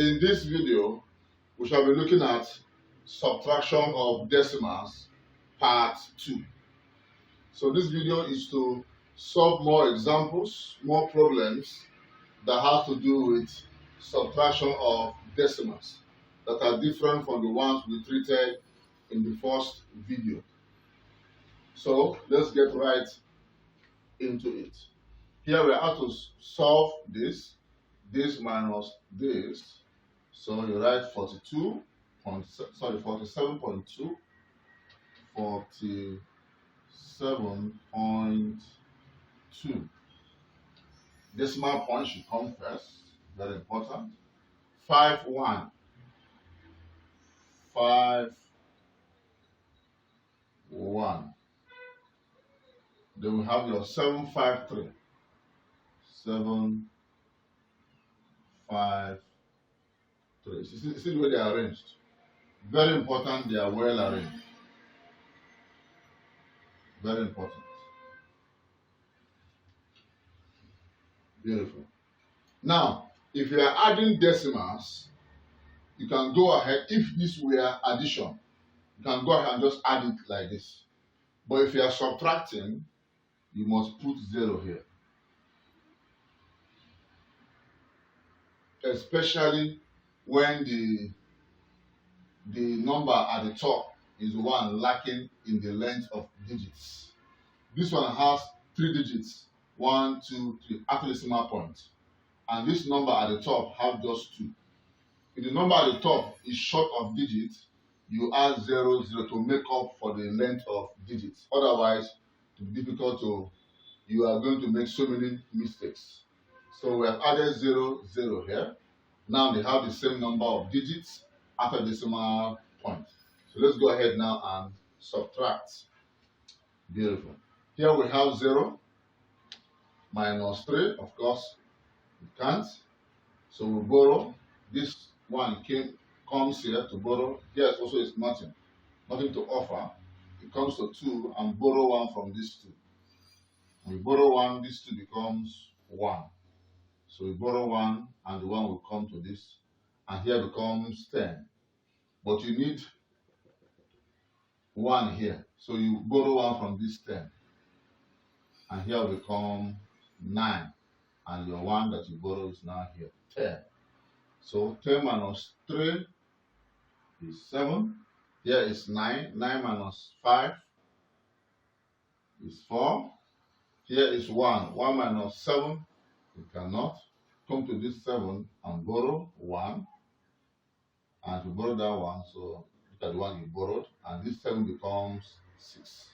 In this video, we shall be looking at subtraction of decimals part 2. So this video is to solve more examples, more problems that have to do with subtraction of decimals that are different from the ones we treated in the first video. So let's get right into it. Here we have to solve this minus this. So you write 47.2, 47.2. Decimal point should come first, very important. 5, 1. Then we have your 753. 753. See the way they are arranged. Very important, they are well arranged. Very important. Beautiful. Now, if you are adding decimals, you can go ahead. If this were addition, you can go ahead and just add it like this. But if you are subtracting, you must put 0 here. Especially when the number at the top is the one lacking in the length of digits. This one has 3 digits, 1, 2, 3, after the decimal point. And this number at the top have just 2. If the number at the top is short of digits, you add 0, 0 to make up for the length of digits. Otherwise, it will be difficult to, you are going to make so many mistakes. So we have added 0, 0 here. Now they have the same number of digits after decimal point. So let's go ahead now and subtract. Beautiful. Here we have 0 minus 3. Of course, we can't. So we borrow. This one comes here to borrow. Here also is nothing. Nothing to offer. It comes to 2 and borrow 1 from this 2. We borrow 1, this 2 becomes 1. So we borrow 1 and the 1 will come to this. And here becomes 10. But you need 1 here. So you borrow 1 from this 10. And here will become 9. And your 1 that you borrow is now here, 10. So 10 minus 3 is 7. Here is 9. 9 minus 5 is 4. Here is 1. 1 minus 7, you cannot. Come to this 7 and borrow 1. And you borrow that 1, so look at the one you borrowed. And this 7 becomes 6.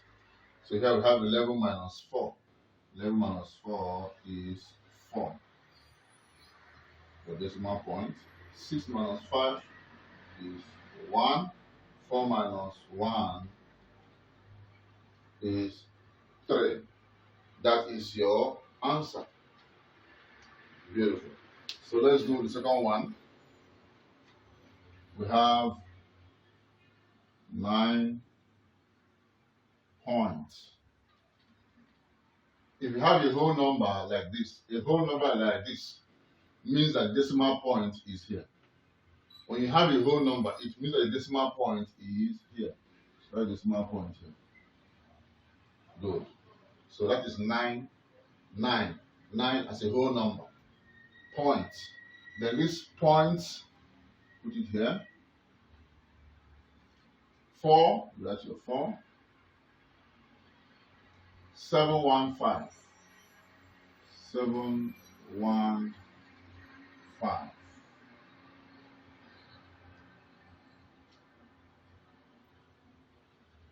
So here we have 11 minus 4. 11 minus 4 is 4. The decimal point. 6 minus 5 is 1. 4 minus 1 is 3. That is your answer. Beautiful. So let's do the second one. We have 9 points. If you have a whole number like this, means that decimal point is here. When you have a whole number, it means that the decimal point is here. So the decimal point here. Good. So that is 9. 9 as a whole number. Point. Then this point, put it here. 4, that's your 4. 715. 715.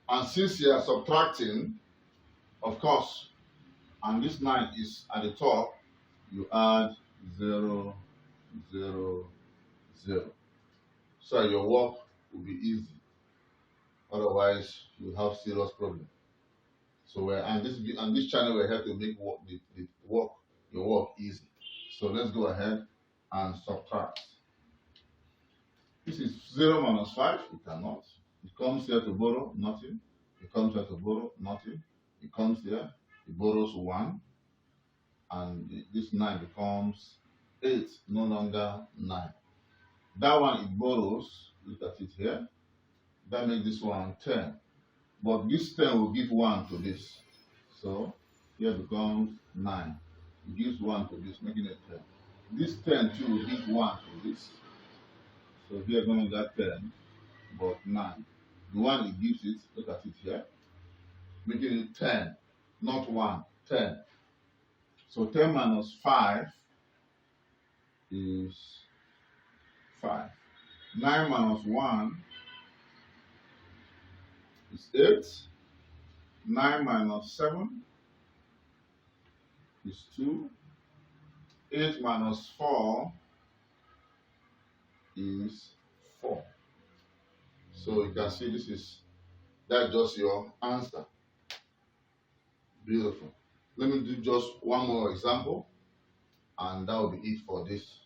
And since you are subtracting, of course, and this 9 is at the top, you add 0, 0, 0. So your work will be easy. Otherwise, you have serious problem. So and this channel will help to make your work easy. So let's go ahead and subtract. This is 0 minus 5. You cannot. It comes here to borrow nothing. It comes here to borrow nothing. It comes here. It borrows 1. And this 9 becomes 8, no longer 9. That one it borrows, look at it here. That makes this one 10. But this 10 will give 1 to this. So here becomes 9. It gives 1 to this, making it 10. This 10 too will give 1 to this. So here going to get 10, but 9. The one it gives it, look at it here, making it 10, not 1, 10. So 10 minus 5 is 5. 9 minus 1 is 8. 9 minus 7 is 2. 8 minus 4 is 4. So you can see that's just your answer. Beautiful. Let me do just one more example, and that will be it for this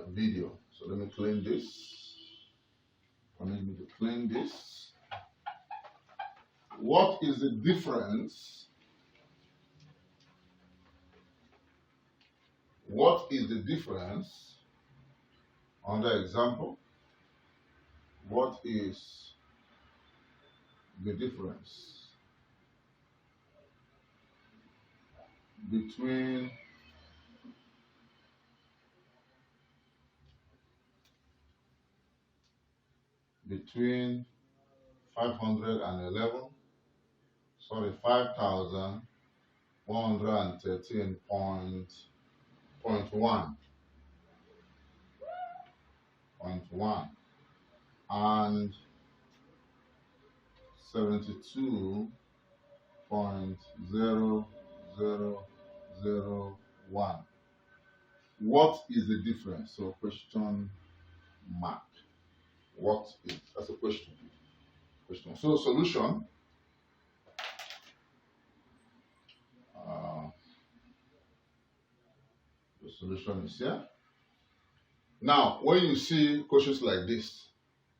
video. So let me clean this. Permit me to clean this. What is the difference? What is the difference? Under example, what is the difference between between 511, sorry, 5,113.1 and 72.0001. What is the difference? So question mark. What is, that's a question. So solution. The solution is here. Now, when you see questions like this,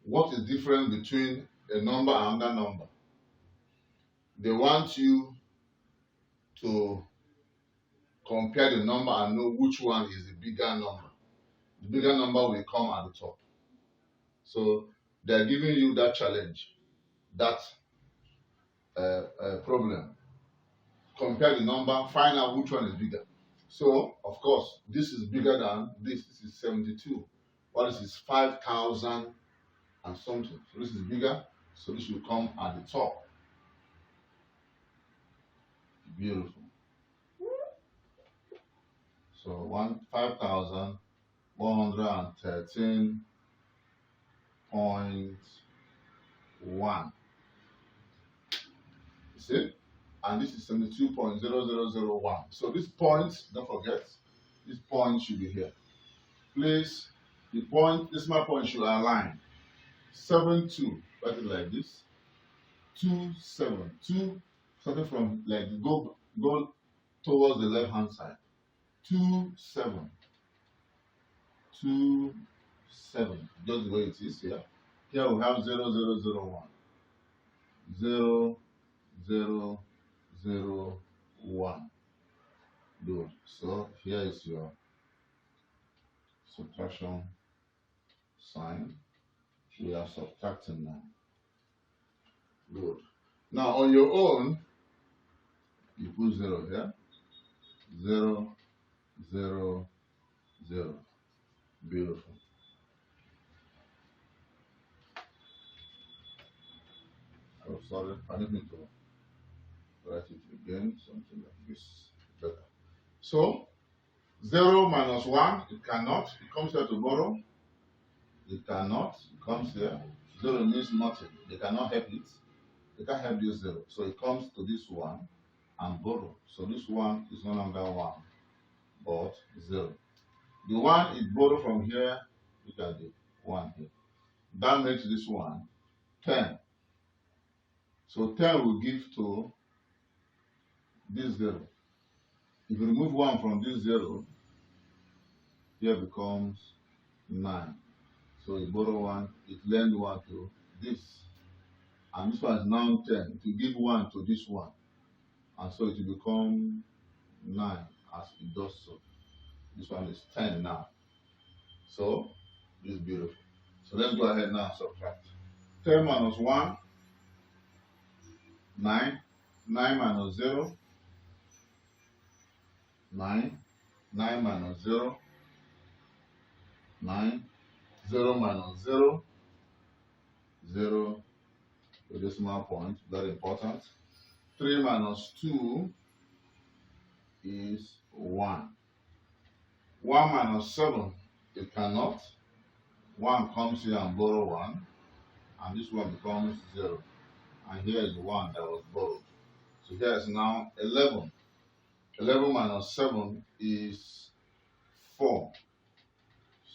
what is different between a number and another number? They want you to compare the number and know which one is the bigger number. The bigger number will come at the top. So they're giving you that challenge, that problem. Compare the number, find out which one is bigger. So, of course, this is bigger than this. This is 72. What is 5,000 and something. So this is bigger. So this will come at the top. Beautiful. So 5,113.1. You see? And this is 72.0001. So this point, don't forget, this point should be here. Place the point, decimal point should align. 7, 2, write it like this. 2, 7. 2, starting from like go towards the left hand side. 2, 7. 2, 7. Just the way it is here. Here we have 0001. 0001. Good. So here is your subtraction sign. We are subtracting now. Good. Now on your own, you put 0 here. 0, 0, 0. Beautiful. Oh, sorry, I need me to write it again, something like this. Better. So 0 minus 1, it cannot. It comes here to borrow. It cannot. It comes here. 0 means nothing. They cannot help it. They can't help this 0. So it comes to this one and borrow. So this one is no longer 1, but 0. The one it borrow from here, look at the 1 here. That makes this one 10. So 10 will give to this 0. If you remove 1 from this 0, here becomes 9. So you borrow 1, it lend 1 to this. And this one is now 10. It will give 1 to this one. And so it will become 9 as it does so. This one is 10 now. So This is beautiful. So let's go ahead now and subtract. 10 minus 1, 9. 9 minus 0, 9. 9 minus 0, 9. 0 minus 0, 0. The decimal point, very important. 3 minus 2 is 1. 1 minus 7, it cannot. 1 comes here and borrow 1, and this one becomes 0. And here is 1 that was borrowed. So here is now 11. 11 minus 7 is 4.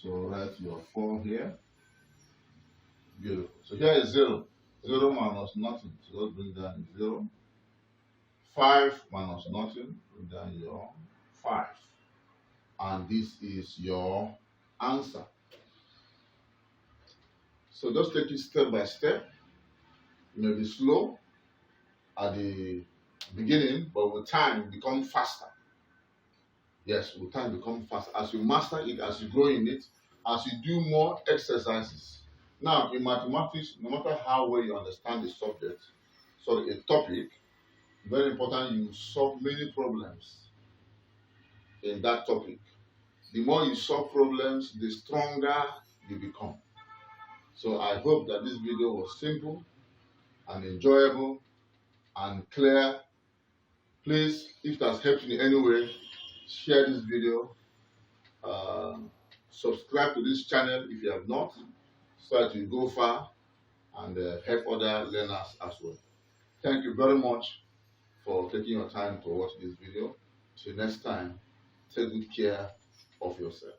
So write your 4 here. Beautiful. So here is 0. 0 minus nothing. So let's bring down 0. 5 minus nothing. Bring down your 5. And this is your answer. So just take it step by step. You may be slow at the beginning, but with time, become faster. Yes, with time, become faster. As you master it, as you grow in it, as you do more exercises. Now, in mathematics, no matter how well you understand the subject, a topic, very important, you solve many problems in that topic. The more you solve problems, the stronger you become. So I hope that this video was simple and enjoyable and clear. Please, if it has helped you in any way, share this video. Subscribe to this channel if you have not, so that you go far and help other learners as well. Thank you very much for taking your time to watch this video. Till next time, take good care of yourself.